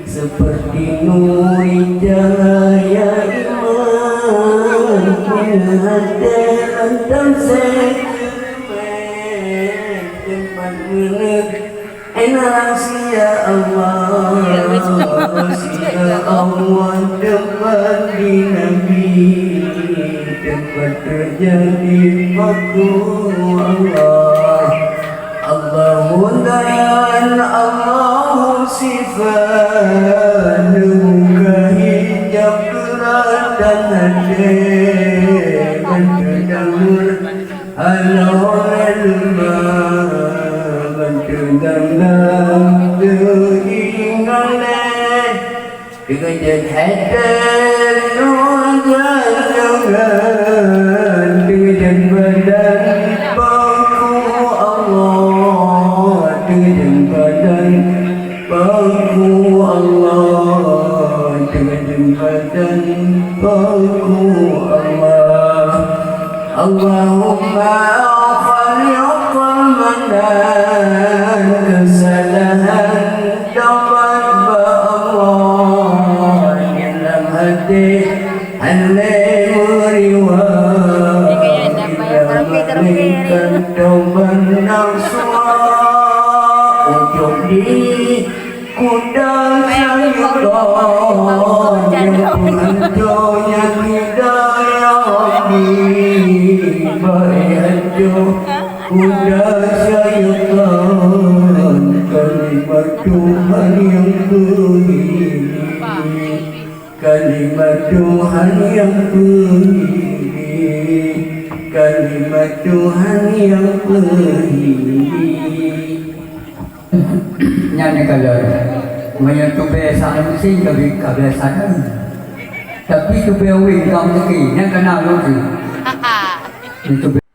seperti nur cahaya iman hati lantam tempat meneg ya Allah sia Allah tempat di Nabi tempat terjadi waktu Allah Allahumma dayan Allahumma sifat muka hijab keratan hati dan terdamur al-ulma terdamlam keinginan dengan hati jangan dengan badan bangku Allah dengan badan bangku Allah dengan badan bangku Allah Allahumma khaliqal manan kesalahan dapat Allah dalam hati andai meriwayat berikan taubat nafsuah untuk di kudang syaitan yang penentunya hidayah di bayanjo kudang syaitan kalimat Tuhan yang berdiri kalimat Tuhan yang berdiri kalimat Tuhan yang berdiri nyanyi kalau menyentuh biasa mesti kebiasaan tapi tu biawin kamu lagi yang kenal lagi itu